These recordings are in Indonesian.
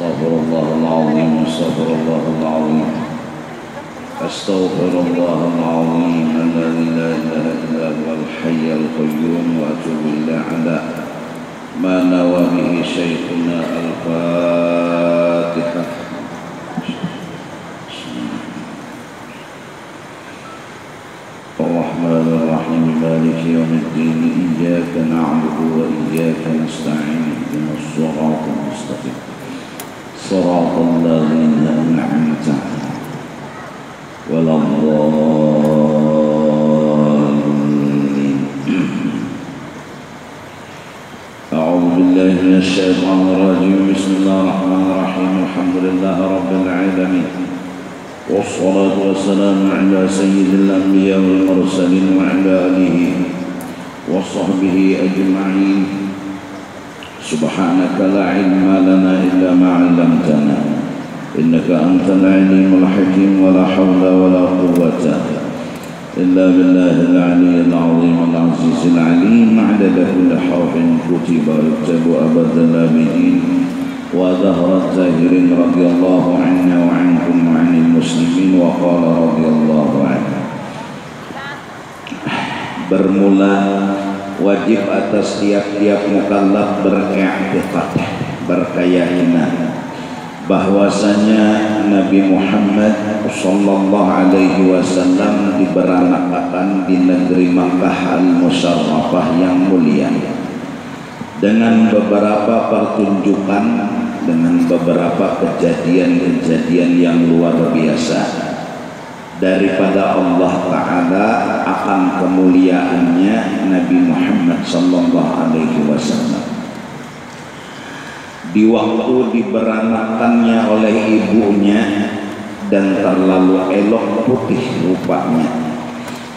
استغفر الله العظيم استغفر الله العظيم استغفر الله العظيم الذي لا اله الا هو الحي القيوم واتوب اليه على ما نوى به شيخنا الفاتحه. الرحمن الرحيم مالك يوم الدين إياك نعبد وإياك نستعين اهدنا الصراط المستقيم صراط الذين أنعمت ولا الضالين. أعوذ بالله من الشيطان الرجيم بسم الله الرحمن الرحيم الحمد لله رب العالمين والصلاة والسلام على سيد الأنبياء والمرسلين وعلى آله وصحبه أجمعين. سبحانك لا علم لنا إلا ما علمتنا إنك أنت العليم الحكيم ولا حول ولا قوة إلا بالله العلي العظيم العزيز العليم عدد كل حرف كتب ويكتب أبد الآبدين وظهر الزاهرين رضي الله عنا وعنكم وعن المسلمين وقال رضي الله عنه. Bermula wajib atas tiap-tiap mukallaf beriktikad, berkeyakinan bahwasanya Nabi Muhammad sallallahu alaihi wasallam diberangkatkan di negeri Makkah al-Musyarrafah yang mulia dengan beberapa pertunjukan, dengan beberapa kejadian-kejadian yang luar biasa daripada Allah Ta'ala akan kemuliaannya Nabi Muhammad sallallahu alaihi wasallam. Di waktu diberangkatkannya oleh ibunya dan terlalu elok putih rupanya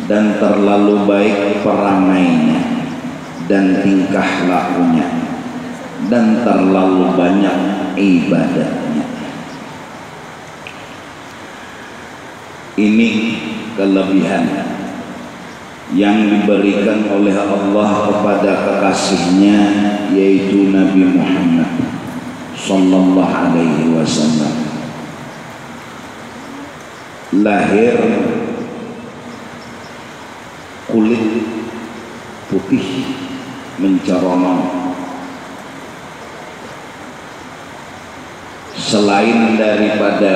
dan terlalu baik perangainya dan tingkah lakunya dan terlalu banyak ibadahnya. Ini kelebihan yang diberikan oleh Allah kepada kekasihnya, yaitu Nabi Muhammad sallallahu alaihi wasallam. Lahir kulit putih mencorong, selain daripada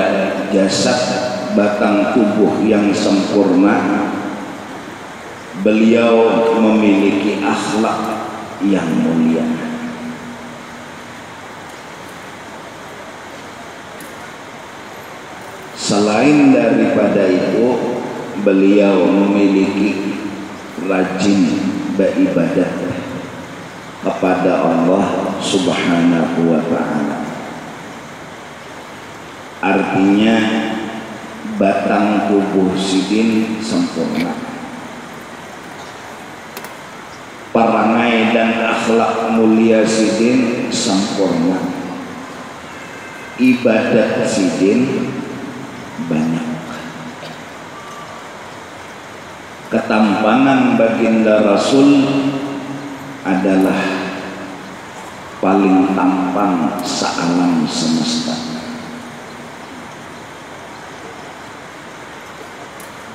jasad batang tubuh yang sempurna, beliau memiliki akhlak yang mulia. Selain daripada itu, beliau memiliki rajin beribadah kepada Allah Subhanahu wa ta'ala. Artinya batang tubuh sidin sempurna, perangai dan akhlak mulia sidin sempurna, ibadat sidin banyak. Ketampanan baginda Rasul adalah paling tampan sealam semesta.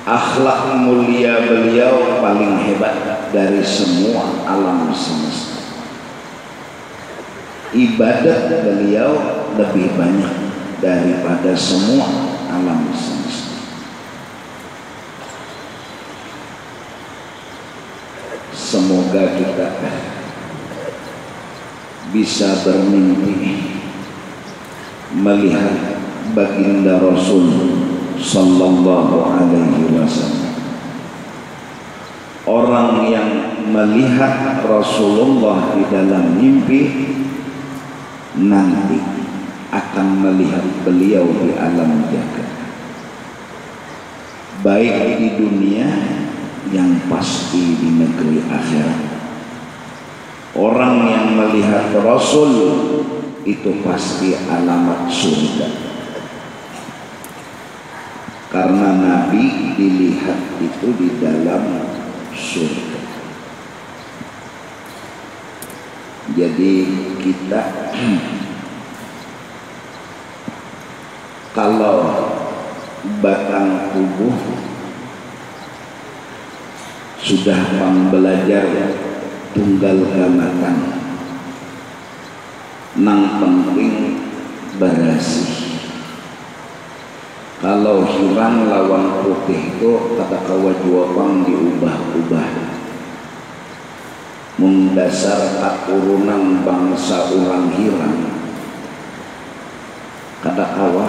Akhlak mulia beliau paling hebat dari semua alam semesta. Ibadat beliau lebih banyak daripada semua alam semesta. Semoga kita bisa bermimpi melihat baginda Rasul sallallahu alaihi wasallam. Orang yang melihat Rasulullah di dalam mimpi nanti akan melihat beliau di alam jagat, baik di dunia yang pasti di negeri akhirat. Orang yang melihat Rasul itu pasti alamat surga, karena Nabi dilihat itu di dalam surga. Jadi kita Kalau batang tubuh sudah belajar tunggal gamatan, nang penting berasih. Kalau hirang lawan putih itu kata kawajuapang diubah-ubah. Mendasar keturunan bangsa orang hirang, kata kawa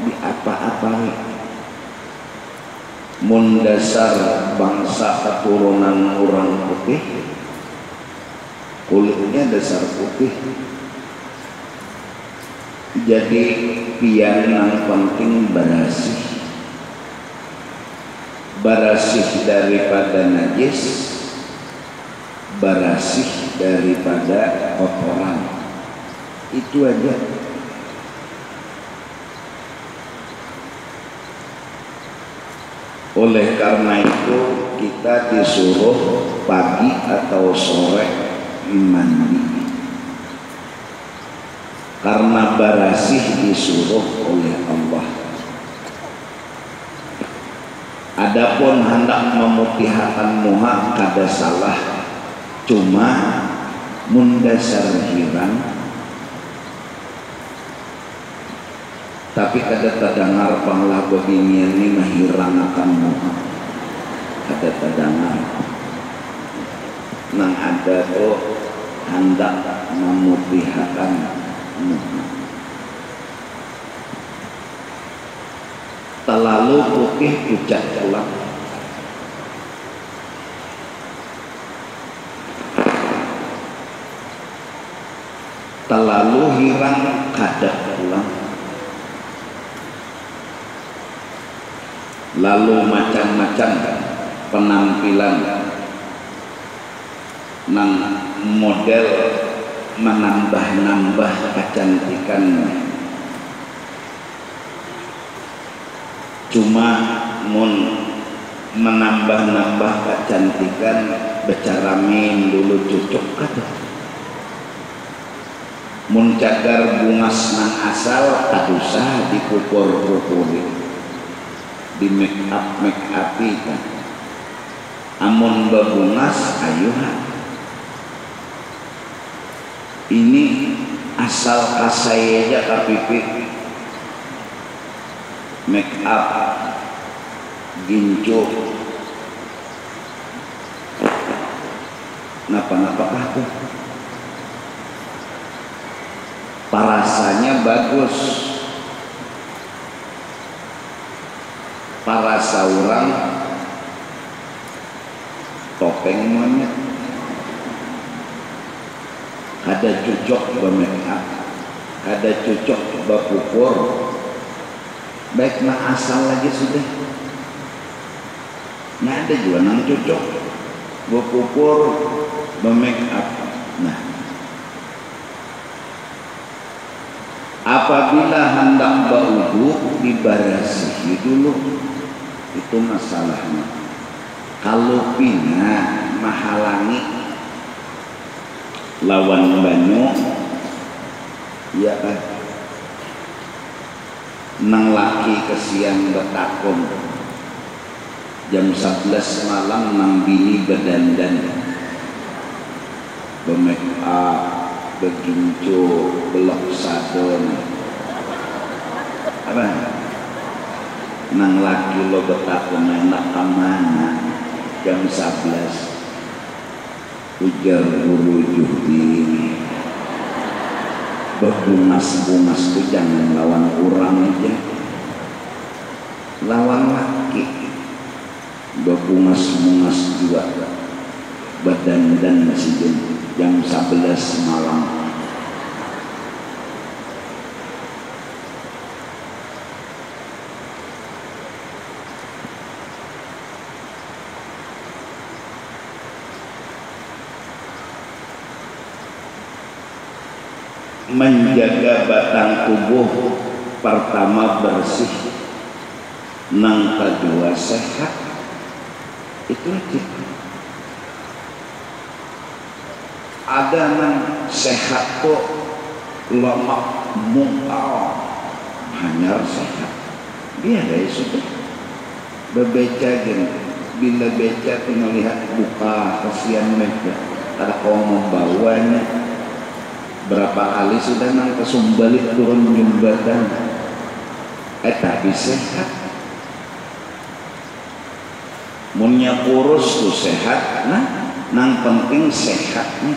di apa-apa. Mendasar bangsa keturunan orang putih, kulitnya dasar putih. Jadi pian yang penting berasih. Berasih daripada najis, berasih daripada kotoran. Itu aja. Oleh karena itu kita disuruh pagi atau sore mandi. Karena berasih disuruh oleh Allah. Adapun hendak memutihakan muha kada salah, cuma mundasar hirang, tapi kada terdengar panglah beginian ini mahirang akan muha, kada terdengar. Nang ada tuh hendak memutihakan muha. Terlalu putih pucat kelap, terlalu hirang kada pulang. Lalu macam-macam penampilan nang model menambah-nambah kecantikan. Cuma mun menambah-nambah kecantikan bicara min dulu cucuk kata. Mun cagar bungas nang asal tak usah dikukur-kukuri, di make up kan. Amun babungas ayuhan. Ini asal kasai aja kapipi make up gincu napa-napa tuh parasanya bagus, parasa orang topeng monyet kada cocok be-make up, kada cocok be-kukur. Baik nah asal lagi sudah. Nah ada juga nang cocok be-kukur, be-make up. Nah, apabila hendak berwudu dibarasihi dulu, itu masalahnya. Kalau pina menghalangi lawan banyu, ya kan, nang laki kesian betakon jam 11 malam nang bini berdandan be-make up, begincu, belok sadon apa nang laki lo betakon enak kamana jam 11. Ujar guru Juhdi, berbungas-bungas itu jangan lawan orang aja, lawan laki. Berbungas-bungas juga, berdandan masih jam 11 malam. Menjaga batang tubuh pertama bersih, nang kedua sehat, itu aja. Ada nang sehat kok lemak mungkal hanya sehat biar ya sudah bebeca gini bila beca tuh melihat buka kasihan mereka ada kau membawanya berapa kali sudah nang kesumbalik turun jembatan tapi sehat munnya kurus tuh sehat nah nang penting sehatnya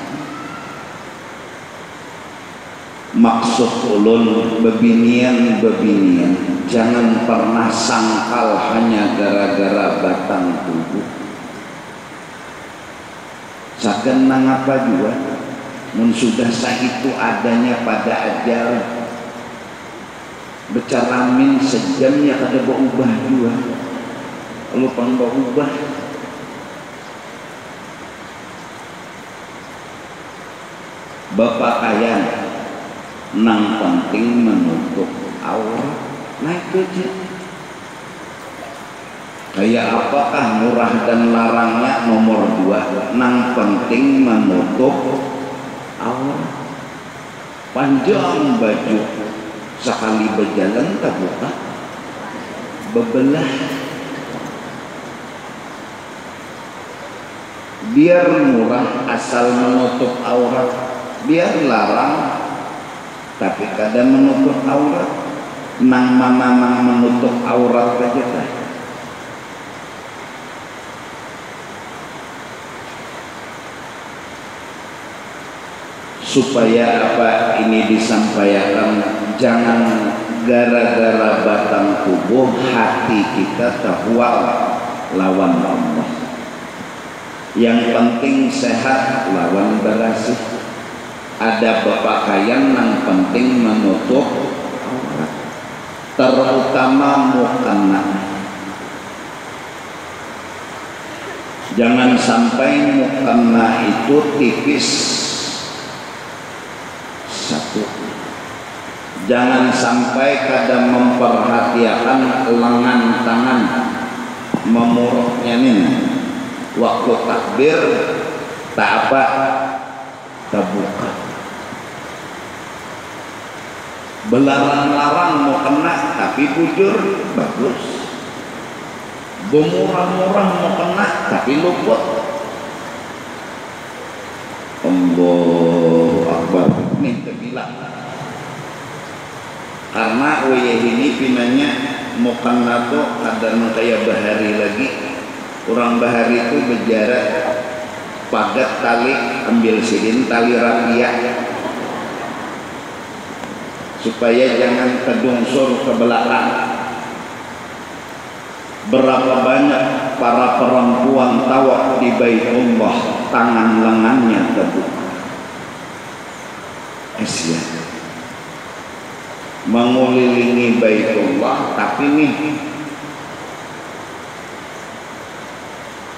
maksud ulun bebinian jangan pernah sangkal hanya gara-gara batang tubuh saken nang apa juga mun sudah sah itu adanya pada ajal becaramin sejamnya kada berubah juga lu pang berubah bapak kaya nang penting menutup aurat naik aja kayak apakah murah dan larangnya nomor 2 nang penting menutup aurat panjang baju sekali berjalan tak buka bebelah biar murah asal menutup aurat biar larang tapi kadang menutup aurat nang mana menutup aurat aja kan supaya apa ini disampaikan jangan gara-gara batang tubuh hati kita terhual lawan Allah yang penting sehat lawan berasih ada berpakaian yang penting menutup aurat terutama mukena jangan sampai mukena itu tipis satu jangan sampai kadang memperhatikan lengan tangan memuruknya nih waktu takbir tak apa terbuka belarang-larang mau kena tapi bujur bagus bermurah-murah mau kena tapi luput Allahu Akbar nih terbilang karena wayah ini pinanya mau kena tuh ada kayak bahari lagi orang bahari itu berjarak pagat tali ambil sidin tali rapiah supaya jangan kedungsur ke belakang berapa banyak para perempuan tawaf di Baitullah tangan lengannya terbuka kasihan mengelilingi Baitullah tapi nih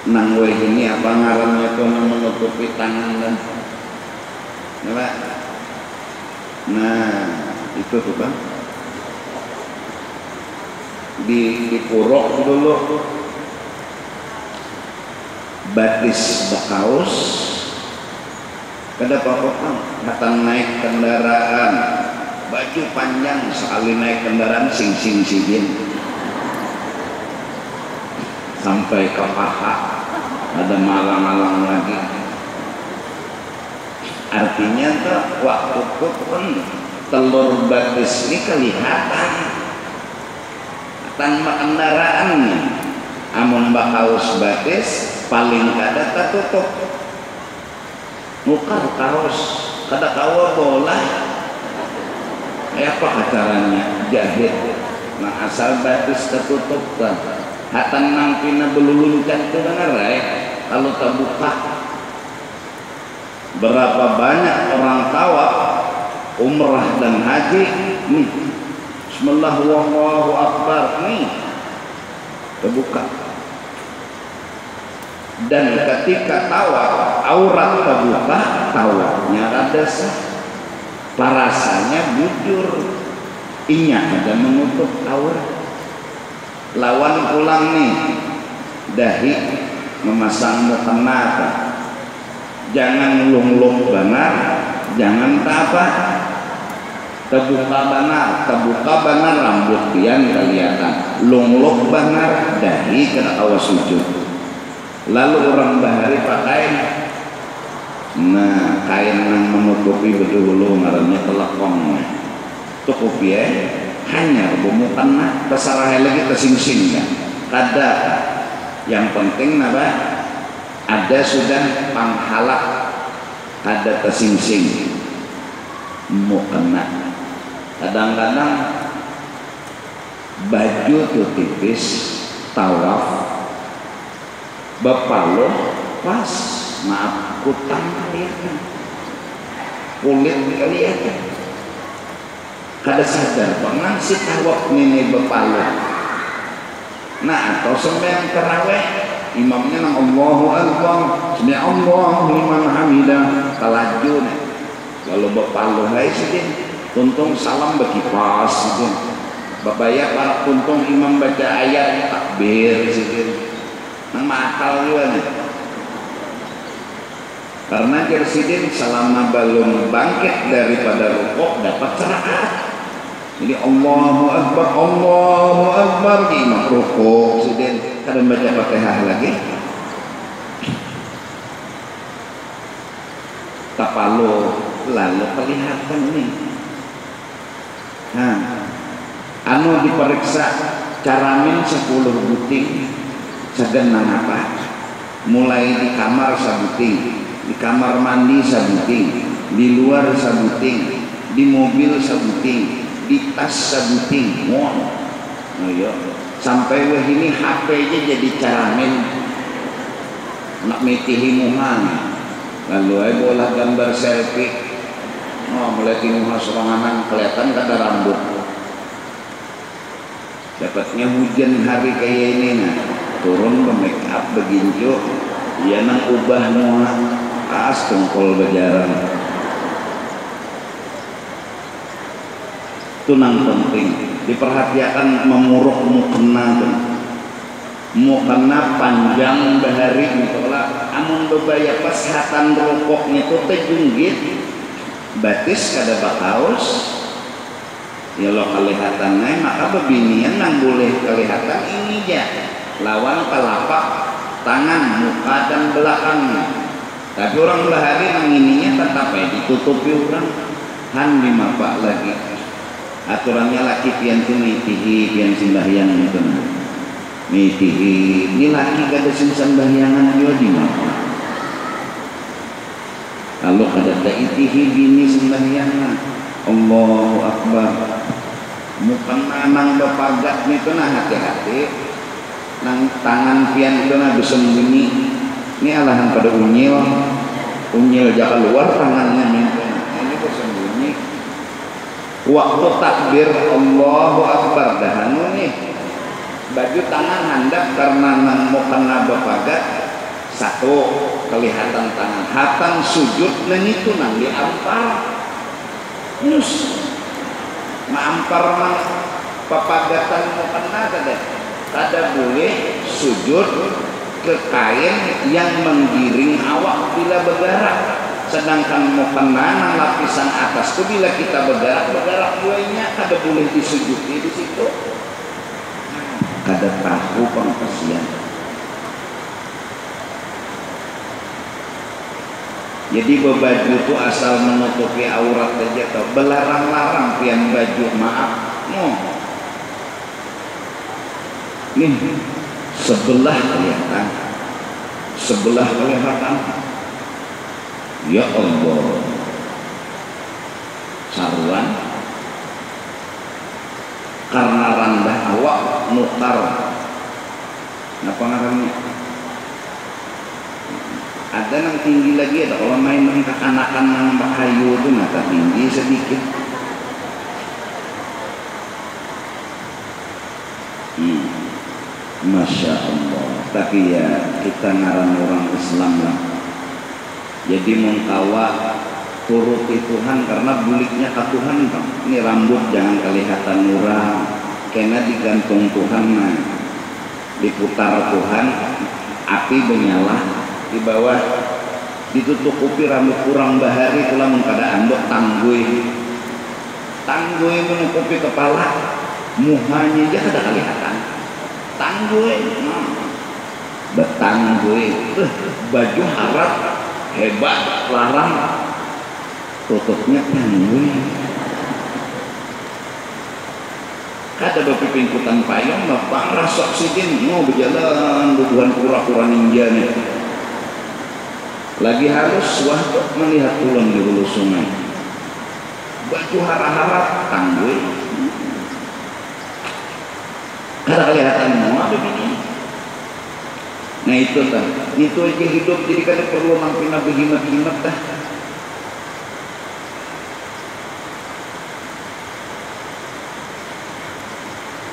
nang weh ini apa ngarannya tuh menutupi tangan dan nah itu tuh kan di purok dulu batis bakaus kada apa-apa datang naik kendaraan baju panjang sekali naik kendaraan sing sampai ke paha ada malang-malang lagi artinya tuh waktu itu pun telur batis ini kelihatan tanpa kendaraannya amun bakaus batis paling kada tertutup nukar kaos kada kawa bola apa caranya jahit nah asal batis tertutup kan hatan nang pina beluluncan itu benar kalau terbuka berapa banyak orang tawaf umrah dan haji nih bismillah wallahu akbar nih terbuka dan ketika tawaf aurat terbuka tawafnya rada sah parasanya bujur inya ada menutup aurat lawan pulang nih dahi memasang mukena jangan lung-lung banget jangan apa terbuka benar rambut pian kelihatan, lungluk benar dahi kena awas sujud. Lalu orang bahari pakai kain yang menutupi betul ngarannya telekong cukup ya, hanya bumukan terserah lagi tersing-sing kan. Kada yang penting ada sudah panghalak, ada tersing-sing mau kena. Kadang-kadang baju tuh tipis tawaf bapalo pas maaf kutang kelihatan, kulit kelihatan. Kada sadar pengang si tawaf ini bapalo. Nah atau sembahyang tarawih imamnya nang Allahu Akbar, sami Allahu liman hamidah kalaju nih. Lalu bapalo hai sedih tuntung salam bagi pas sedih. Babaya para tuntung imam baca ayat takbir sedih. Nang makal juga nih. Karena Kirsidin selama belum bangkit daripada rukuk dapat cerahat. Jadi Allahu Akbar di imam rukuk sidin kadang baca Fatihah lagi. Kapalo lalu kelihatan nih. Anu diperiksa caramin 10 buting segenang apa? Mulai di kamar sabuting, di kamar mandi sabuting, di luar sabuting, di mobil sabuting, di tas sabuting, sampai wah ini HP aja jadi caramin nak metihi muhang. Lalu bola gambar selfie, mulai muha serangan kelihatan kada rambut. Dapatnya hujan hari kayak ini turun make up beginjo, ya nang ubah muha as tungkol berjalan. Itu nang penting diperhatikan memuruk mukena panjang bahari mitola amun bebaya pasihatan rokoknya itu tejunggit batis kada bakaus ya lo kelihatannya maka bebinian nang boleh kelihatan ini ya lawan telapak tangan muka dan belakangnya. Tapi orang bahari nang ininya tetap ditutupi orang han dimapak lagi. Aturannya laki pian tu mitihi pian sembahyang itu mitihi ini laki kada sembahyangan dia di mana. Kalau kada itihi bini sembahyangan Allahu Akbar mukan nang bepagat itu hati-hati nang tangan pian itu bersembunyi ini alahan pada unyil jaka luar tangannya ini bersembunyi. Waktu takbir Allahu Akbar dahanu nih baju tangan handap karena nang mau kena bepagat satu kelihatan tangan hatang sujud dan itu nang diampar nus maampar nang papagatan mau kena kada boleh sujud ke kain yang menggiring awak bila bergerak. Sedangkan mau kena lapisan atas itu bila kita bergerak buahnya kada boleh disujudi di situ. Kada tahu pengkasian. Jadi baju itu asal menutupi aurat saja atau belarang-larang pian baju maaf. Nih sebelah kelihatan. Ya Allah saruan karena rendah awak nukar apa ngarannya ada yang tinggi lagi ada kalau main kekanakan yang kayu itu nggak tinggi sedikit. Masya Allah. Tapi ya kita ngaran orang Islam lah. Jadi mengkawa turuti Tuhan karena buliknya ke Tuhan. Ini rambut jangan kelihatan murah. Karena digantung Tuhan diputar Tuhan. Api menyala di bawah ditutupi rambut kurang bahari pula mengkada andok tangguy Tangguh menutupi kepala, muhanya aja kada kelihatan. Tangguh, betangguh, baju harap hebat, larang, tutupnya tangguh. Kada bapipingkutan payung, bapak rasok sidin mau berjalan bubuhan kura-kura ninja nih. Lagi halus waktu melihat ulun di hulu sungai. Baju hara-hara tangguh. Kada kelihatan semua begini. Nah itu tah, itu aja hidup jadi kada perlu mampina begimat-gimat tah.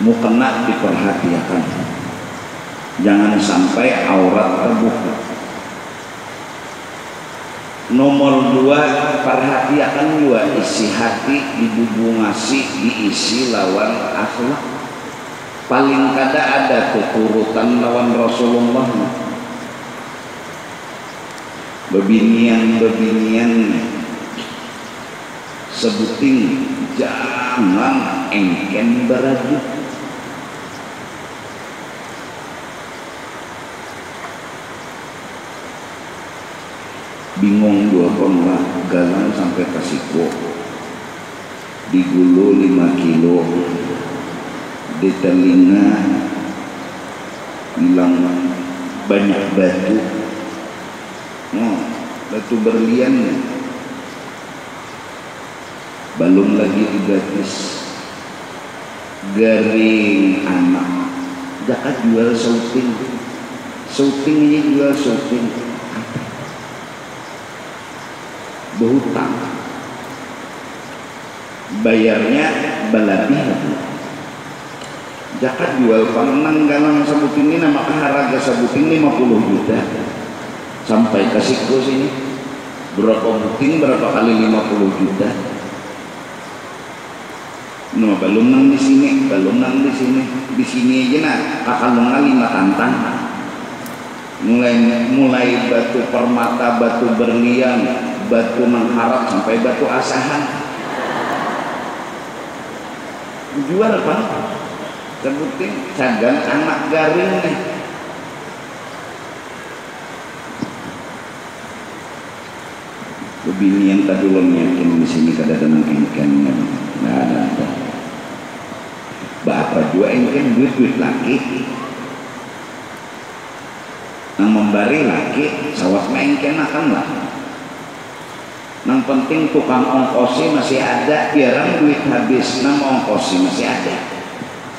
Mukena diperhatikan, jangan sampai aurat terbuka. Nomor 2, perhatikan juga isi hati dibubungasi diisi lawan akhlak. Paling kada ada keturutan lawan Rasulullah. Bebinian sebuting jangan engken beraju. Bingung dua lah galang sampai ke siku, digulu 5 kilo, di telinga bilang banyak batu, batu berlian, belum lagi digatis, garing anak, jakat jual syuting ini jual syuting. Berhutang, bayarnya berlebihan. Jakat jual panenang galang sabut ini nama harga sabut ini 50 juta sampai ke siku sini berapa buting berapa kali 50 juta. No belum nang di sini di sini aja nak akan 5 tantang. Mulai batu permata, batu berlian, batu mengharap sampai batu asahan. Jual apa? Sebutin cagang anak garing nih. Begini yang tadi lo yakin di sini kada ada engkennya. Nah ada. Bapak juga engken duit laki. Nang membari laki sawat engken akan lah. Nang penting tukang ongkosi masih ada, biarang duit habis, nang ongkosi masih ada.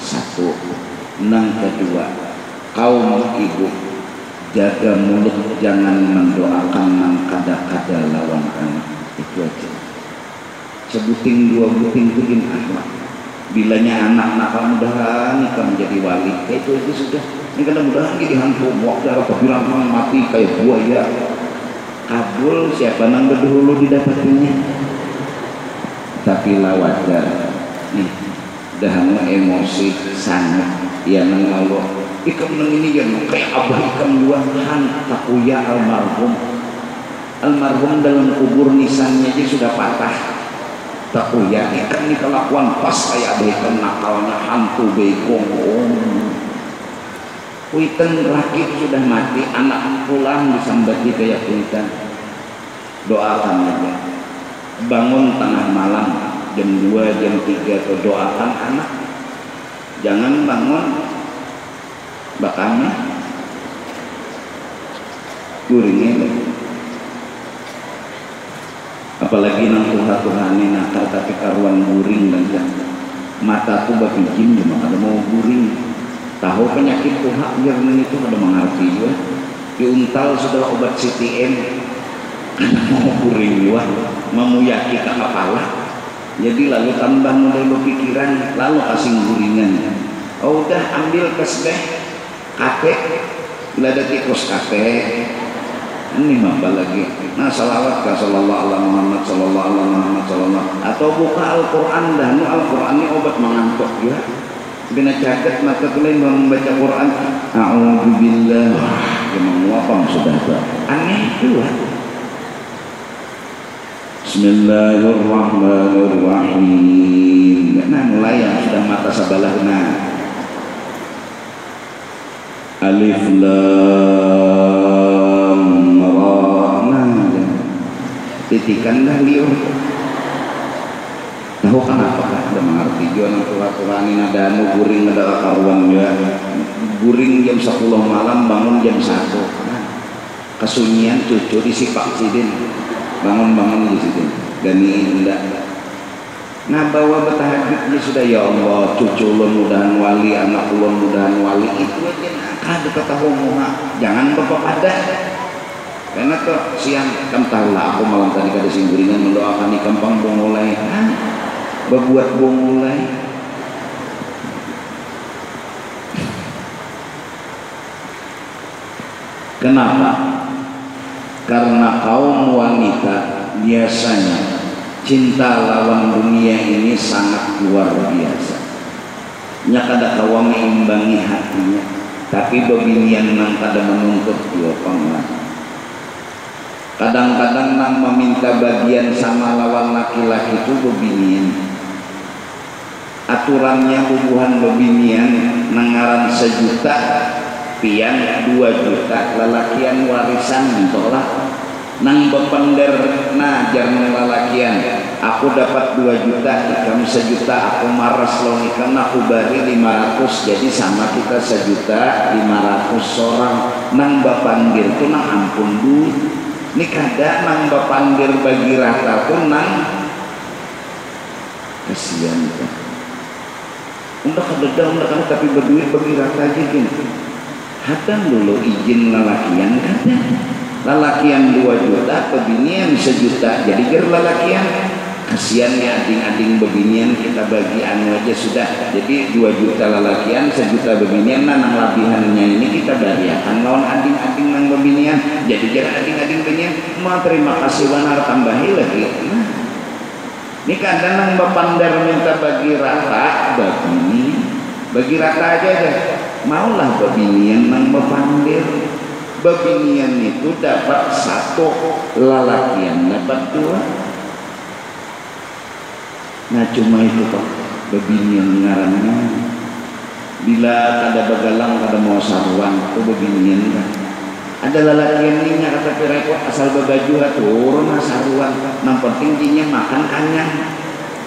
1. Nang kedua, kaum ibu jaga mulut, jangan mendoakan nang kada-kada lawan anak. Itu aja. Sebuting 2 buting bikin akhlak. Bilanya anak nakal mudahan nikah menjadi wali, itu aja sudah. Ini kan mudahan jadi hantu, waktu apa bilang mati kayak buaya. Kabul siapa nang berdahulu didapatinya. Tapi lah wajar nih, dahanu emosi sangat ya nang Allah ikam nang ini ya kayak abah ikam luahan takuya almarhum dalam kubur nisannya aja sudah patah. Takuya ikam ini kelakuan pas kayak abah ikam nakalnya hantu bekong. Kuitan rakit sudah mati, anak pulang disambati kayak kuitan. Doakan aja. Bangun tengah malam jam 2, jam 3 atau doakan anak. Jangan bangun bakamnya guringnya. Apalagi nang Tuhan ini nakal tapi karuan guring dan mata tuh bapijim cuma kada mau guring. Tahu penyakit tuhak biar itu ada mengerti juga. Diuntal sudah obat CTM, mau kuring juga, memuyaki ke kepala. Jadi lalu tambah mulai berpikiran, lalu asing guringan. Oh udah ambil kesbeh, kafe, bila ada tikus kafe. Ini apa lagi? Nah salawat ke sallallahu alaihi Muhammad sallallahu alaihi Muhammad sallallahu. Atau buka Al-Quran dah, Al-Quran ini obat mengantuk ya. Bina catat mata kalian membaca Quran. A'udzubillah. Memang wapang sudah tak. Aneh juga. Bismillahirrahmanirrahim. rintikan dah liur. Tahu kenapa kan? Udah mengerti jual aturan ini ada anu guring ada karuan juga. Guring jam 10 malam bangun jam 1. Kesunyian cucu disipak sidin. Bangun di situ. Dan ini enggak. Nah bawa bertahajudnya sudah ya Allah cucu ulun mudahan wali anak ulun mudahan wali itu aja ada ketahu jangan bapak ada. Karena tuh siang kan tahu lah aku malam tadi kada singguringan mendoakan di kampung mulai berbuat mulai kenapa? Karena kaum wanita biasanya cinta lawan dunia ini sangat luar biasa nya kada kawa meimbangi hatinya tapi bebinian nang kada menuntut diopang lah. Kadang-kadang nang meminta bagian sama lawan laki-laki itu bebinian aturannya hubungan bebinian nangaran 1 juta pian 2 juta lelakian warisan entahlah nang bepender najar lelakian aku dapat 2 juta kamu 1 juta aku maras lo nikah aku bari 500 jadi sama kita 1 juta 500 orang nang bapandir tuh nang ampun duit ini kada nang bapandir bagi rata tuh nang kasihan tuh udah kada tapi berduit bagi rata aja gitu hadang dulu izin lelakian kada lelakian 2 juta pebinian 1 juta jadi ger lelakian kasihannya ading-ading bebinian kita bagi anu aja sudah jadi 2 juta lelakian 1 juta bebinian nah nang labihannya ini kita bariakan lawan ading-ading nang bebinian jadi ger ading-ading bebinian mau terima kasih wanar tambahi lagi nah ini kadang nang bapandar minta bagi rata bagi rata aja maulah bebinian nang bapandir bebinian itu dapat 1 lelakian dapat 2 nah cuma itu Pak bebinian ngarannya bila kada begalang kada mau saruan itu bebinian kan ada lelakian ini kata repot asal babaju turun saruan yang penting dinya makan kanyang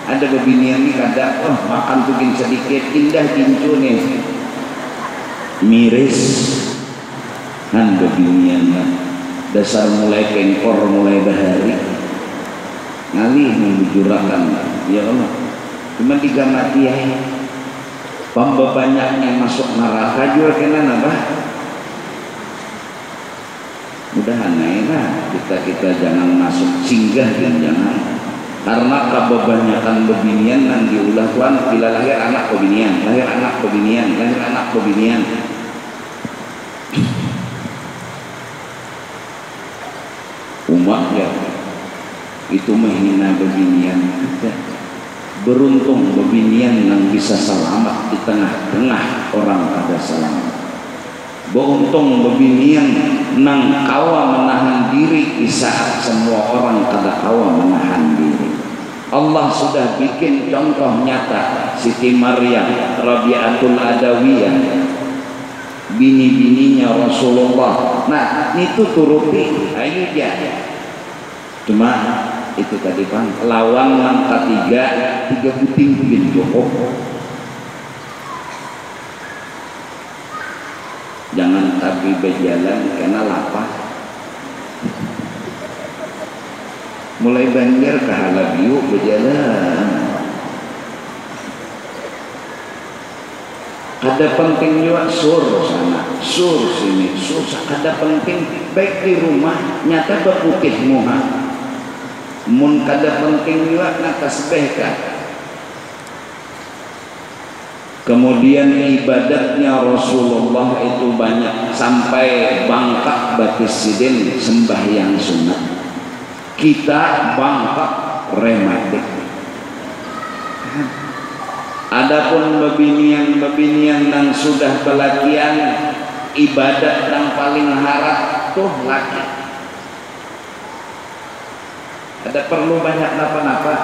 ada bebinian ini kada makan tuh sedikit indah kincu nih miris kan bebinian dasar mulai kengkor mulai bahari ngalih membujurakan ya Allah cuma digamati ya pamba banyaknya masuk neraka juga kena apa mudahan nah kita jangan masuk singgah dan jangan karena kebanyakan bebinian yang diulah Tuhan bila lahir anak bebinian lahir anak bebinian umat ya itu menghina bebinian kita beruntung bebinian yang bisa selamat di tengah-tengah orang kada selamat beruntung bebinian nang kawa menahan diri di saat semua orang kada kawa menahan diri Allah sudah bikin contoh nyata Siti Maryam Rabi'atul Adawiyah bini-bininya Rasulullah nah itu turuti ayo ya cuma itu tadi Bang lawang yang ketiga 3 puting bin Joko jangan tapi berjalan karena lapar mulai banjir ke Halabiu berjalan ada penting juga sur sana sur sini sur ada penting baik di rumah nyata berputih muha mun kada penting juga nak tasbihkan kemudian ibadatnya Rasulullah itu banyak sampai bangkak batis sidin sembahyang sunat kita bangkak rematik adapun bebinian yang sudah belakian ibadat yang paling harap tuh laki ada perlu banyak napa-napa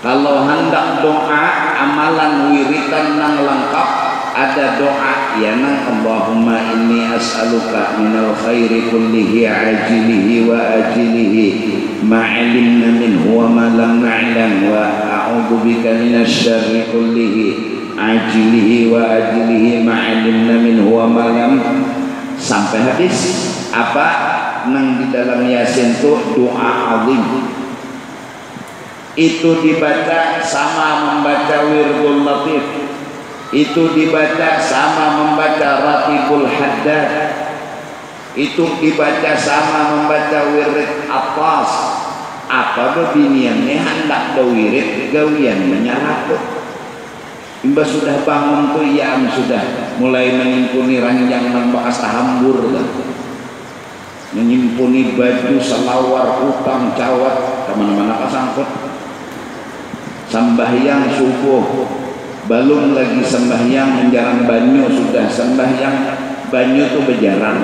kalau hendak doa amalan wiritan nang lengkap ada doa ya nang Allahumma inni as'aluka minal khairi kullihi ajilihi wa ajilihi ma'alimna minhu wa ma lam na'lam wa a'udzu bika minasy syarri kullihi ajilihi wa ajilihi ma'alimna minhu wa ma lam, sampai habis. Apa nang di dalam Yasin itu doa azim. Itu dibaca sama membaca Wirdul Latif, itu dibaca sama membaca Ratibul Haddad, itu dibaca sama membaca Wirid Atas. Apa bebiniannya hendak wirid gawian menyerap. Imba sudah bangun tuh ya sudah mulai menyimpuni ranjang nampak asa hambur kan? Menyimpuni baju selawar utang cawat kemana-mana pasangkut. Sembahyang subuh belum lagi sembahyang menjarang banyu, sudah sembahyang banyu tuh berjarang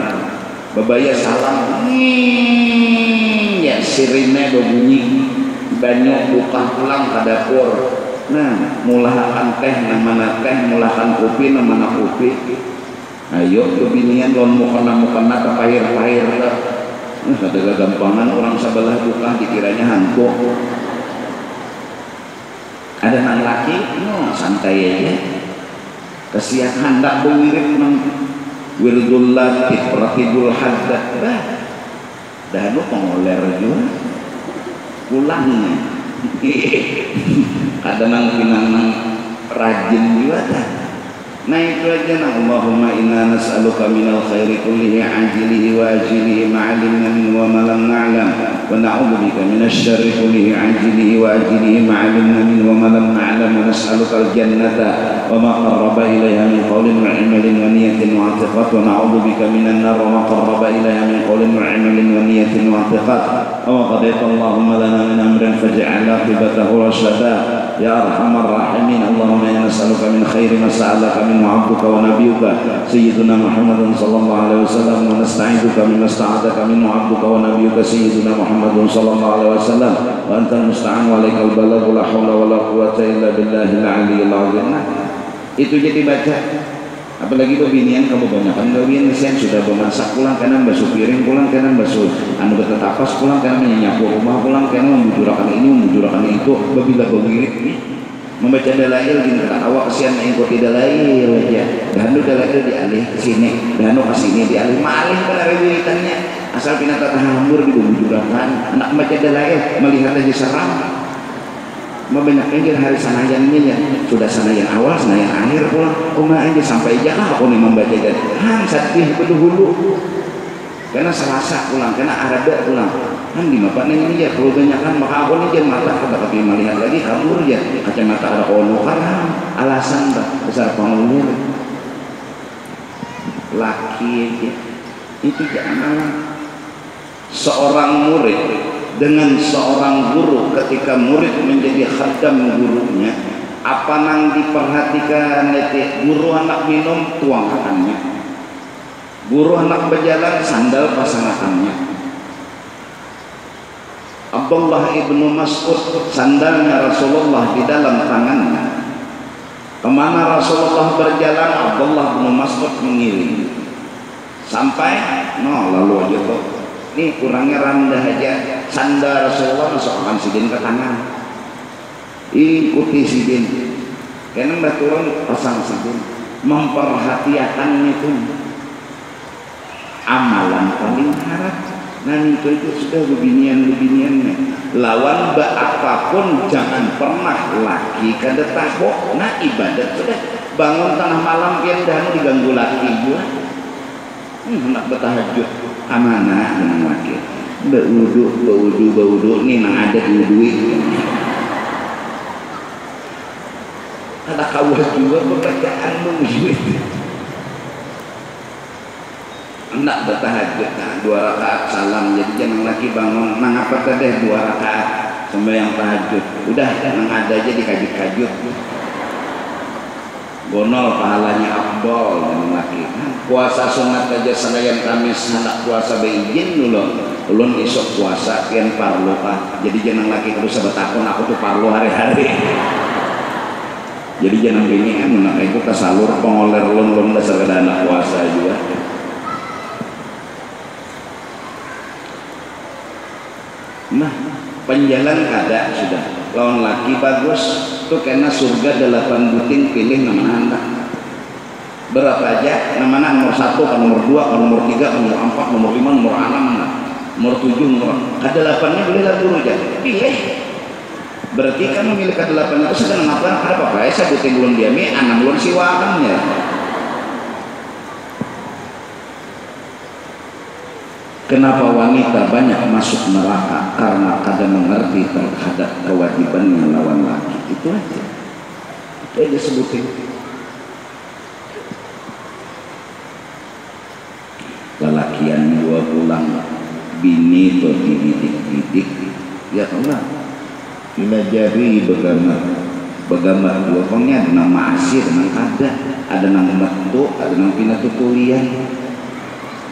babaya salam ya sirine berbunyi banyu buka pulang ke dapur. Nah mulakan teh namana teh, mulakan kopi namana kopi. Ayo kebinian lawan mukana kepahir-pahir lah. Ada gampangan orang sebelah buka dikiranya hantu. Ada anak laki, no santai aja. Kesiak hendak berwirid nang Wirdul Latif, Ratibul Haddad, dah lu pengoler juga, pulangnya. Ada nang pinang rajin juga dah. Nah itu aja nah Allahumma inna nas'aluka minal khairi kullihi ajilihi wa ajilihi ma'alimna min wa ma lam na'lam wa na'udzubika minasy syarri kullihi ajilihi wa ajilihi ma'alimna min wa ma lam na'lam wa nas'aluka al-jannata wa ma qarraba ilayha min qawlin wa 'amalin wa niyatin wa i'tiqad wa na'udzubika minan nar wa ma qarraba ilayha min qawlin wa 'amalin wa niyatin wa i'tiqad wa qadaita Allahumma lana min amrin faj'al 'aqibatahu rasyada ya arhamar rahimin. Allahumma inna nas'aluka min khairi ma sa'alaka min عبدك ونبيك سيدنا محمد صلى الله عليه وسلم ونستعيذك مما استعاذك منه عبدك ونبيك سيدنا محمد صلى الله عليه وسلم وأنت المستعان وعليك البلاغ لا حول ولا قوة إلا بالله العلي العظيم. Itu jadi baca. Apalagi bebinian kamu banyakkan gawian siang sudah memasak pulang kanan basuh piring pulang kanan basuh anu bertetapas pulang kanan menyapu rumah pulang kanan membujurakan ini membujurakan itu babila berwirid membaca dalail gini kata awak kesian mengikuti dalail aja dahanu dalail dialih ke sini dahanu ke sini dialih malih benar wiritannya asal pinata hambur dibujurakan anak baca dalail melihat aja seram membanyakkan hari sanayan ini ya sudah sanayan awal sanayan akhir pulang rumah aja sampai jalan aku nih membaca dan satih berdahulu karena Selasa pulang karena Arada pulang kan di bapak ini ya kalau banyakkan maka aku nih jangan mata kata tapi melihat lagi kabur ya kacamata ada kono haram alasan besar pengulur laki aja itu jangan. Seorang murid dengan seorang guru ketika murid menjadi khadam gurunya apa nang diperhatikan guru anak minum tuangkannya, guru anak berjalan sandal pasangannya. Abdullah ibnu Mas'ud sandalnya Rasulullah di dalam tangannya. Kemana Rasulullah berjalan Abdullah ibnu Mas'ud mengiring sampai lalu aja kok ini kurangnya rendah aja sandal Rasulullah masukkan sidin ke tangan ikuti sidin karena mbak turun pasang sidin memperhatikan itu amalan paling harap. Nah itu sudah beginian-beginiannya lawan apapun jangan pernah laki kada tabok. Nah ibadat sudah bangun tengah malam kian dah diganggu laki juga hendak bertahajud amanah dengan laki baudu nih nang ada duit ada kawah juga pekerjaan duit hendak bertahajud. Nah 2 rakaat salam jadi jangan lagi bangun nang apa tadi 2 rakaat sembahyang tahajud udah nang ada aja dikajut-kajut gonol pahalanya abdol jangan lagi. Puasa sunat aja sanayan Kamis hendak puasa beizin dulu ulun esok puasa kian parlo jadi jangan lagi terus sebetakun aku tuh parlo hari-hari Jadi jangan bini anak itu kesalur pengoler lon dasar kada anak puasa juga. Nah, penjalan kada sudah. Lawan laki bagus tuh kena surga 8 buting pilih nama anak. Berapa aja nama anak nomor 1, nomor 2, nomor 3, nomor 4, nomor 5, nomor 6, nomor 7, nomor kada 8-nya boleh lah guru aja. Pilih. Berarti kan memilih kada 8 itu sedang apa? Ada apa-apa? Saya buting belum diami, anak belum siwakannya. Kenapa wanita banyak masuk neraka? Karena kadang mengerti terhadap kewajibannya lawan laki. Itu aja. Itu aja sebutin. Lelakian 2 bulan bini atau dididik-didik. Ya Allah. Ilajari bagama dua pokoknya ada nama asir, ada nama bentuk, ada nama pinatu kuliah.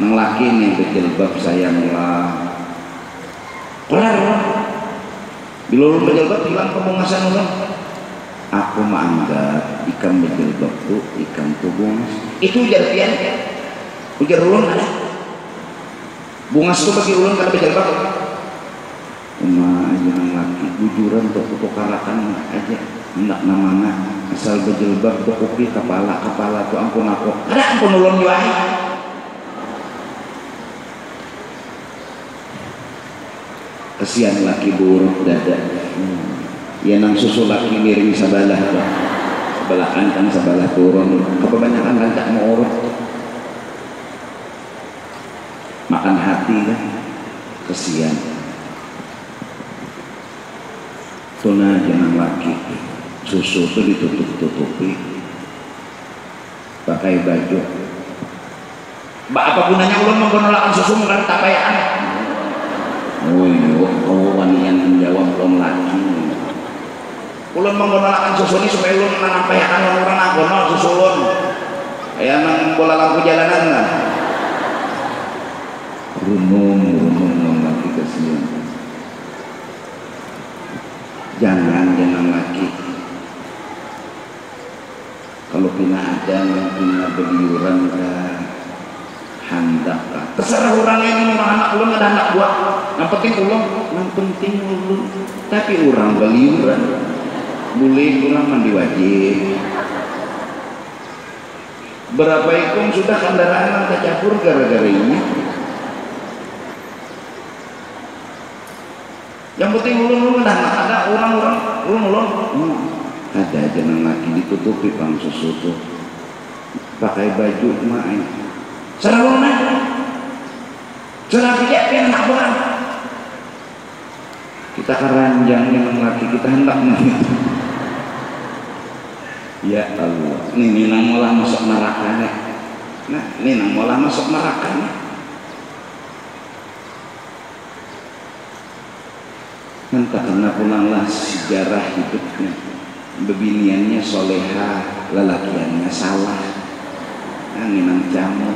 Nang laki nih berjilbab sayanglah. Kelar. Bila lu berjilbab hilang kebungasan ulang. Aku menganggap ikan berjilbab tuh ikan bungas. Itu ujar pian. Ujar ulun ada. Bungas tuh bagi ulun kalau berjilbab. Cuma aja nang laki bujuran tuh karakan aja. Hendak namanya asal berjilbab tuh kopi kepala tuh ampun aku. Ada ampun ulun juai. Kesian laki buruk dada. Ya nang susu laki miring sebelah kan sebelah turun. Kebanyakan rancak mau urut. Makan hati kan. Kesian. Tuna jangan laki. Susu itu ditutup-tutupi. Pakai baju. Apa gunanya ulun mengenolakan susu bukan tapayaan? Oh iya, kau wanita yang menjawab belum lagi. Ulun menggunakan susu ini supaya ulun menampaikan orang agonal susu ulun. Kayak nang bola lampu jalanan lah. Runung lagi kesian. Jangan lagi. Kalau pina ada yang punya beliuran kah, handak kah, terserah orang yang anak ulun ada anak buat. Yang penting ulun. Tapi orang beliuran boleh kurang mandi wajib. Berapa ikon sudah kendaraan yang tercampur gara-gara ini. Yang penting ulun ada orang-orang ulun ada aja nang lagi ditutupi pang susu tuh pakai baju main serah ulun serah pian anak barang kita keranjang yang laki kita hendak begitu. Ya Allah, ini nang malah masuk neraka nih. Nah, ini nang malah masuk neraka nih. Entah kenapa pulanglah sejarah hidupnya. Bebiniannya soleha, lelakiannya salah. Nah, ini nang jamu.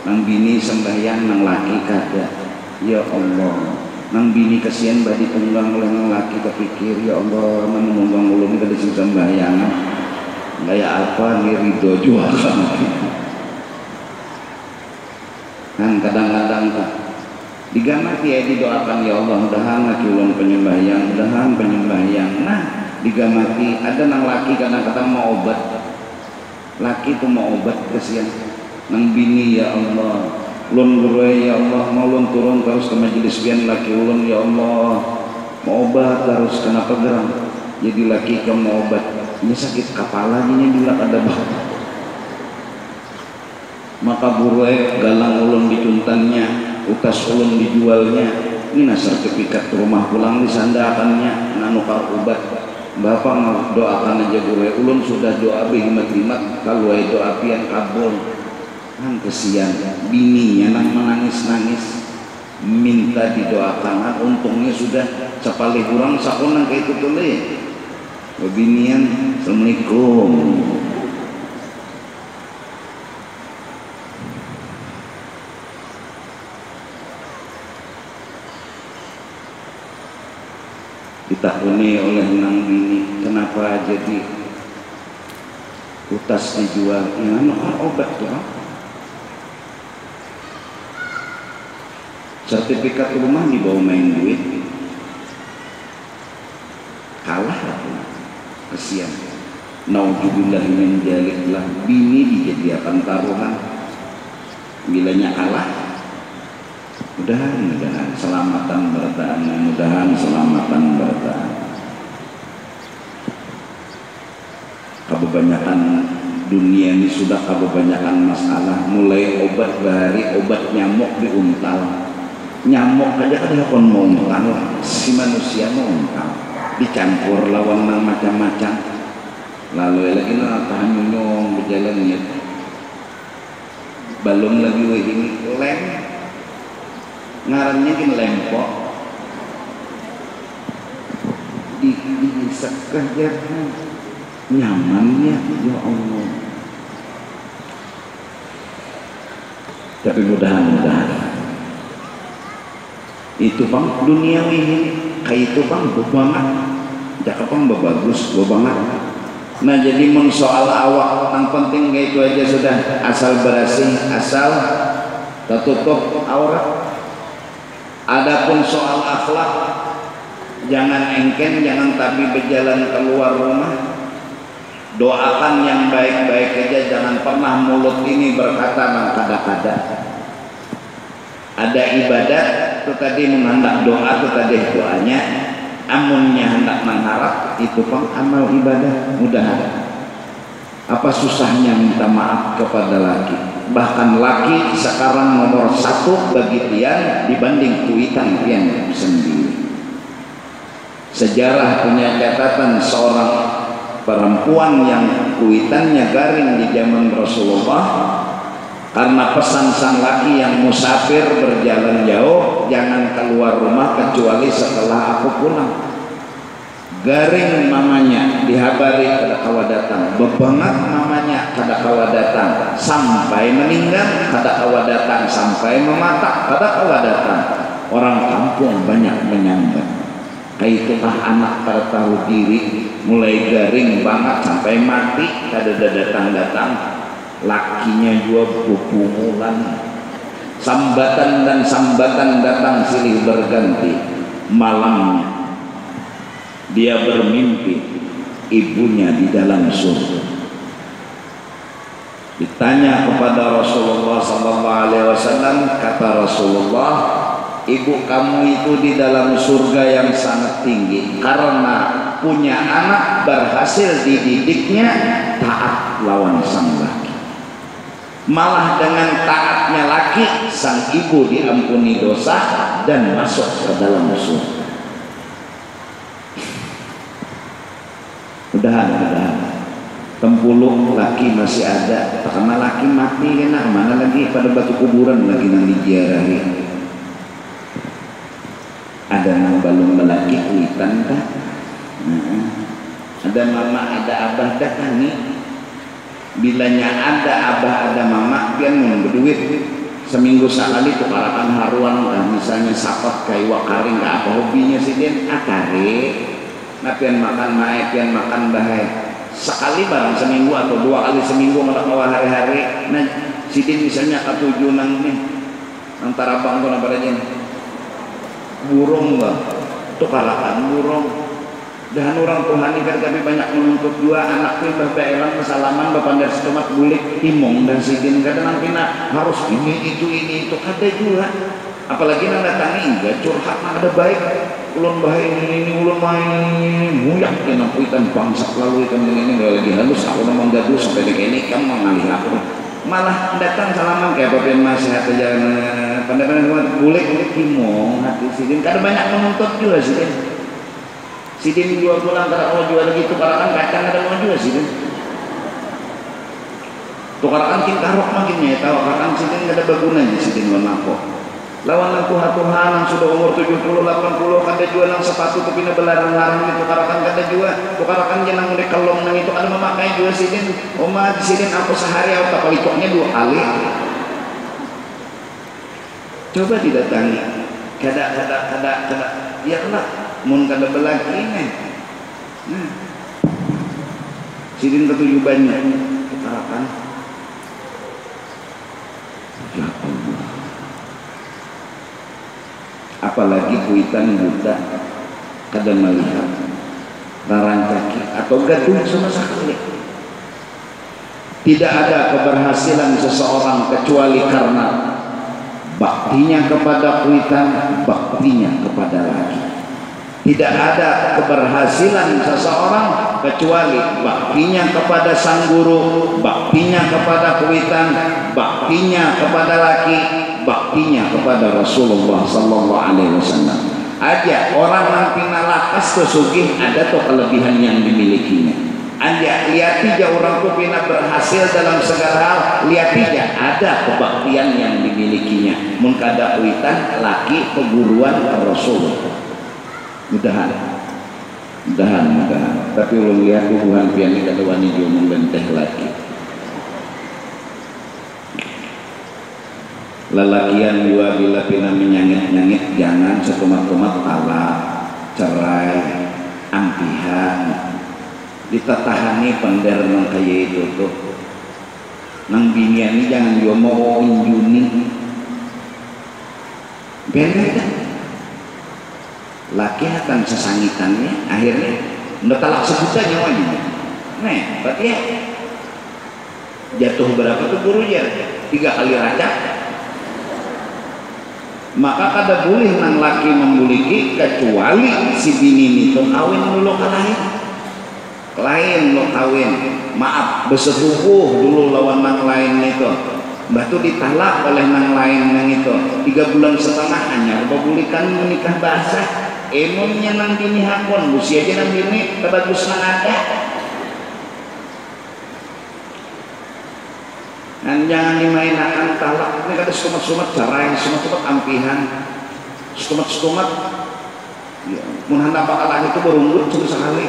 Nang bini sembahyang, nang laki kada. Ya Allah. Nang bini kesian badi tunggang oleh nang laki kepikir ya Allah menunggang ulun kada sing sembahyang gaya apa ni ridho jua kan kadang-kadang tak digamati ya didoakan ya Allah mudahan laki ulun penyembahyang nah digamati ada nang laki kadang-kadang mau obat laki tu mau obat kesian nang bini ya Allah ulun berdoa ya Allah mau ulun turun terus ke majelis pian laki ulun ya Allah mau obat terus kenapa gerang jadi laki kamu mau obat ini sakit kepala ini bila ada bah maka berdoa galang ulun dicuntannya utas ulun dijualnya ini sertifikat rumah pulang disandakannya nanukar obat bapak mau doakan aja berdoa ulun sudah doa bihimat-himat kalau doa pian kabul kan kesian bininya nang menangis-nangis minta didoakan untungnya sudah sepalih kurang sakon nang kayak itu tole binian Assalamualaikum ditakuni oleh nang bini kenapa jadi utas dijual, ya kan obat tuh Pak. Sertifikat rumah dibawa main duit, kalah aku, kesian. Naudzubillah min dzalik lah, bini dijadikan taruhan, bilanya kalah. Mudahan selamatan bertahan, mudahan selamatan bertahan. Kebanyakan dunia ini sudah kebanyakan masalah, mulai obat bahari, obat nyamuk diuntal. Nyamuk aja kan kon mau untal, si manusia mau untal, dicampur lawan macam-macam. Lalu lagi tahan nyonyong berjalan ya, balon lagi ini lem, ngarannya kan lempok, di sekejapnya nyamannya ya Allah. Tapi mudah-mudahan itu bang duniawi ini kayak itu bang banget, jangan bang bagus banget. Nah jadi soal awak yang penting kayak itu aja sudah, asal bersih, asal tertutup aurat. Adapun soal akhlak, jangan engken, jangan tapi berjalan keluar rumah. Doakan yang baik-baik aja, jangan pernah mulut ini berkata mengkada-kada. Ada ibadat itu tadi menghendak doa itu tadi doanya, amunnya hendak mengharap itu pun amal ibadah. Mudah-mudahan apa susahnya minta maaf kepada laki, bahkan laki sekarang nomor 1 bagi tiang dibanding kuitan tiang sendiri. Sejarah punya catatan seorang perempuan yang kuitannya garing di zaman Rasulullah, karena pesan sang laki yang musafir berjalan jauh, jangan keluar rumah kecuali setelah aku pulang. Garing mamanya dihabari kada kawa datang, bebangat mamanya kada kawa datang, sampai meninggal kada kawa datang, sampai mematak kada kawa datang. Orang kampung banyak menyambat. Kayak itulah anak pada tahu diri, mulai garing banget sampai mati kada datang-datang. Lakinya juga bubungulan, sambatan dan sambatan datang silih berganti. Malamnya dia bermimpi ibunya di dalam surga. Ditanya kepada Rasulullah SAW, kata Rasulullah, ibu kamu itu di dalam surga yang sangat tinggi karena punya anak berhasil dididiknya taat lawan sang laki. Malah dengan taatnya laki, sang ibu diampuni dosa dan masuk ke dalam surga. Mudah-mudahan tempuluh laki masih ada, karena laki mati kena mana lagi pada batu kuburan lagi nang diziarahi. Ada nang balung lelaki kuitan kah? Ada mama, ada abah dah nih. Bilanya ada abah, ada mama, pian mau berduit seminggu sekali tukarakan haruan lah, misalnya sapot kayak wakaring, nggak apa hobinya sih dia akare. Nah pian makan mae, pian makan bahaya. Sekali barang seminggu atau 2 kali seminggu malah kawa hari-hari. Nah sidin misalnya ketujuh nang nih antara bang tuh apa aja burung bang, tukarakan burung. Dan orang Tuhan ikan tapi banyak menuntut dua anak pun berpeelan kesalaman berpandai setemat bulik timong dan sidin kadang nanti harus ini itu kada juga. Apalagi nang datangi enggak curhat nang ada baik ulun baik ini ulun main muyak yang nampuitan bangsa lalu ikan ini enggak lagi halus aku namang gaduh sampai dek ini kamu mengalih aku malah datang salaman kayak bapak masih hati jangan pandai-pandai bulik timong hati sidin kada banyak menuntut juga sidin dua pulang kada mau jual lagi tukarakan kacang kada mau juga sidin tukarakan kin karok makin ya tahu kakang sidin kada baguna di sidin wanako lawan lang Tuhan yang sudah umur 70-80 kada jual lang sepatu tapi na belarang-larang itu tukarakan kada jual tukarakan dia nang udah kelong nang itu kada memakai jual sidin oma di sidin aku sehari aku kapalikoknya 2 kali coba didatangi kada ya lah mun kada belagi ini sidin ketujuh banyak makan. Ya Allah. Apalagi kuitan buta kada melihat larang kaki atau gaduh sama sekali. Tidak ada keberhasilan seseorang kecuali karena baktinya kepada kuitan, baktinya kepada laki. Tidak ada keberhasilan seseorang kecuali baktinya kepada sang guru, baktinya kepada kuitan, baktinya kepada laki, baktinya kepada Rasulullah sallallahu alaihi wasallam. Aja orang yang lakas kesugih ada tuh kelebihan yang dimilikinya. Aja lihat aja orang tuh pina berhasil dalam segala hal, lihat aja ada kebaktian yang dimilikinya. Mun kada kuitan laki keguruan Rasulullah. Mudahan. Tapi ulun lihat hubungan pian kada wani diomong benteh laki. Lelakian dua bila pina menyangit-nyangit jangan sekumat-kumat talak, cerai, ampihan. Ditatahani pender nang kaya itu tuh. Nang binian ini jangan diomo injuni. Bener. Laki akan sesangitannya akhirnya udah talak sebuta nyawanya. Nah, berarti ya jatuh berapa tuh gurunya? 3 kali racak. Maka kada boleh nang laki membuliki kecuali si bini itu kawin dulu kalahin. Lain lo kawin, maaf bersepupuh dulu lawan nang lain itu. Mbah tu ditalak oleh nang lain nang itu 3 bulan setengah hanya kebulikan menikah basah. Emonnya nang bini hakon, usia aja nang bini kebagus nang ada. Dan jangan dimainakan talak. Ini kata sumat-sumat cerai, sumat-sumat ampihan, sumat-sumat. Ya, mun handa bakal itu berunggut cuma sekali.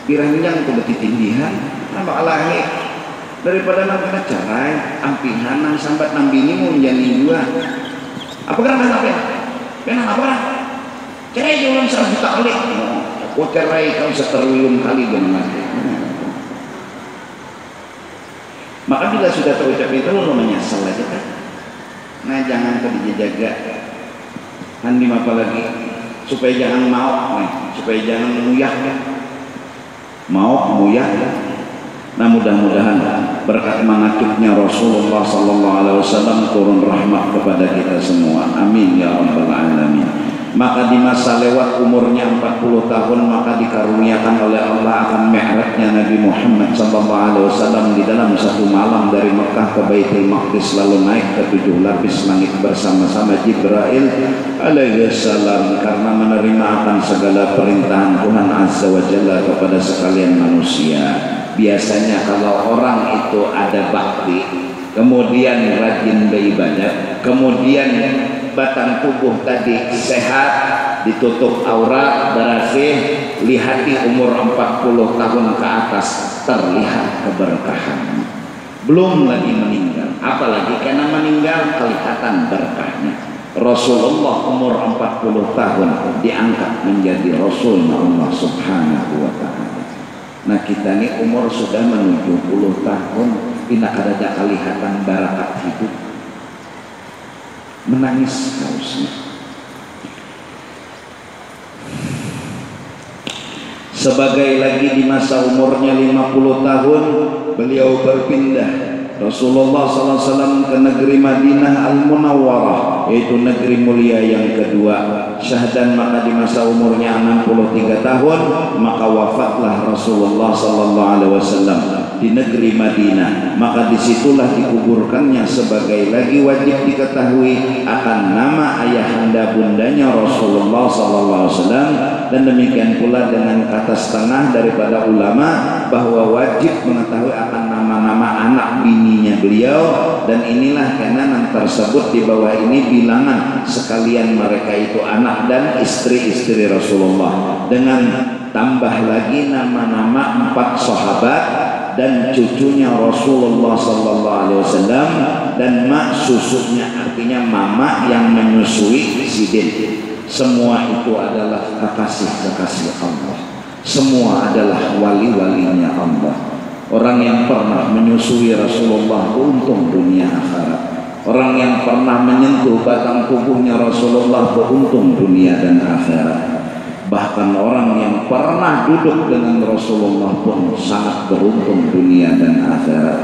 Pirang-pirang itu betitindihan, nampak lagi daripada nang kena cerai, ampihan nang sambat nang bini mau menjadi 2. Apa kan apa? Kenapa apa? Cerai jangan 100 juta kali. Aku cerai kau 1 kali dengan maka bila sudah terucap itu lo menyesal aja kan. Nah jangan dijaga. Handi apa lagi supaya jangan mau, supaya jangan muyah. Mau muyah. Nah mudah-mudahan berkat manakibnya Rasulullah sallallahu alaihi wasallam turun rahmat kepada kita semua. Amin ya rabbal alamin. Maka di masa lewat umurnya 40 tahun maka dikaruniakan oleh Allah akan mi'rajnya Nabi Muhammad sallallahu alaihi wasallam di dalam satu malam dari Mekah ke Baitul Maqdis lalu naik ke 7 lapis langit bersama-sama Jibril alaihi salam karena menerima akan segala perintahan Tuhan azza wa jalla kepada sekalian manusia. Biasanya kalau orang itu ada bakti, kemudian rajin beribadah, kemudian batang tubuh tadi sehat, ditutup aurat, bersih, lihati umur 40 tahun ke atas terlihat keberkahan. Belum lagi meninggal, apalagi karena meninggal kelihatan berkahnya. Rasulullah umur 40 tahun diangkat menjadi Rasul Allah subhanahu wa ta'ala. Nah kita ini umur sudah menuju 70 tahun, tidak ada kelihatan barakat hidup. Menangis harusnya. Sebagai lagi di masa umurnya 50 tahun beliau berpindah Rasulullah SAW ke negeri Madinah Al-Munawwarah, yaitu negeri mulia yang kedua. Syahdan maka di masa umurnya 63 tahun maka wafatlah Rasulullah SAW di negeri Madinah. Maka disitulah dikuburkannya. Sebagai lagi wajib diketahui akan nama ayahanda bundanya Rasulullah SAW, dan demikian pula dengan kata setengah daripada ulama bahwa wajib mengetahui akan nama-nama anak bininya beliau, dan inilah karena tersebut di bawah ini bilangan sekalian mereka itu anak dan istri-istri Rasulullah, dengan tambah lagi nama-nama 4 sahabat dan cucunya Rasulullah sallallahu alaihi wasallam, dan mak susunya artinya mama yang menyusui Sidin. Semua itu adalah kekasih-kekasih Allah, semua adalah wali-walinya Allah. Orang yang pernah menyusui Rasulullah beruntung dunia akhirat. Orang yang pernah menyentuh batang tubuhnya Rasulullah beruntung dunia dan akhirat. Bahkan orang yang pernah duduk dengan Rasulullah pun sangat beruntung dunia dan akhirat.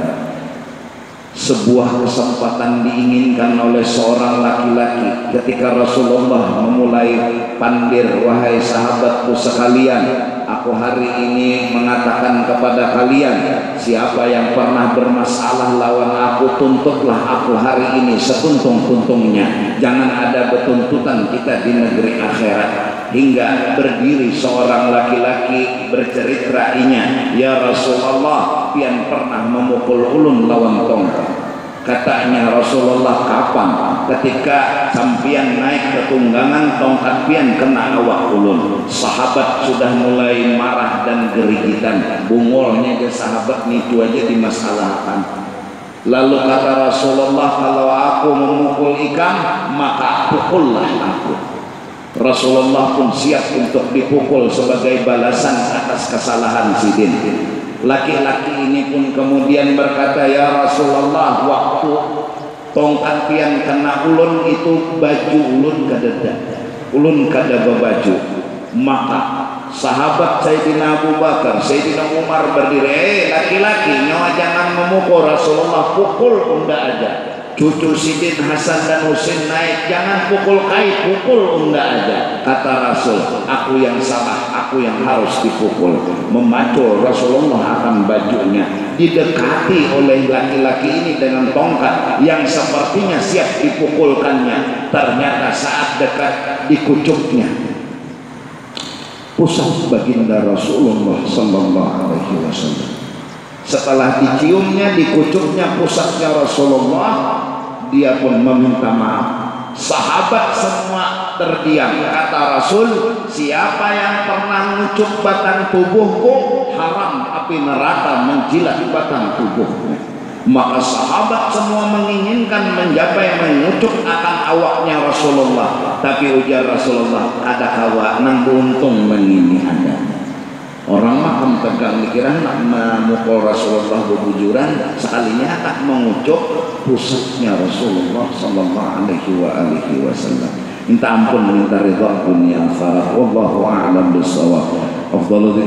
Sebuah kesempatan diinginkan oleh seorang laki-laki ketika Rasulullah memulai pandir, wahai sahabatku sekalian, aku hari ini mengatakan kepada kalian, siapa yang pernah bermasalah lawan aku, tuntutlah aku hari ini setuntung-tuntungnya. Jangan ada bertuntutan kita di negeri akhirat. Hingga berdiri seorang laki-laki bercerita inya, ya Rasulullah, pian pernah memukul ulun lawan tongkat. Katanya Rasulullah, kapan? Ketika sampian naik ke tunggangan, tongkat pian kena awak ulun. Sahabat sudah mulai marah dan gerigitan. Bungolnya aja sahabat itu aja dimasalahkan. Lalu kata Rasulullah, kalau aku memukul ikan, maka pukullah aku. Rasulullah pun siap untuk dipukul sebagai balasan atas kesalahan sidin. Laki-laki ini pun kemudian berkata, ya Rasulullah, waktu tongkat pian kena ulun itu baju ulun kadada, ulun kada baju. Maka sahabat Sayyidina Abu Bakar, Sayyidina Umar berdiri, laki-laki nyawa jangan memukul. Rasulullah, pukul unda aja. Cucu Sidin Hasan dan Husain naik, jangan pukul kait, pukul unda aja. Kata Rasul, aku yang salah, aku yang harus dipukul. Memacul Rasulullah akan bajunya, didekati oleh laki-laki ini dengan tongkat yang sepertinya siap dipukulkannya. Ternyata saat dekat dikucuknya pusat baginda Rasulullah sallallahu alaihi wasallam. Setelah diciumnya, dikucuknya pusatnya Rasulullah, dia pun meminta maaf. Sahabat semua terdiam. Kata Rasul, siapa yang pernah mengucuk batang tubuhku, haram api neraka menjilat batang tubuhnya. Maka sahabat semua menginginkan mencapai mengucuk akan awaknya Rasulullah. Tapi ujar Rasulullah, ada kawa nang untung mengini anda. Orang makam tegang dikira nak memukul Rasulullah berbujuran, sekalinya tak mengucuk pusatnya Rasulullah sallallahu alaihi wasallam. Minta ampun, minta ridha dunia akhirat. Wallahu a'lam bissawab. Afdhalu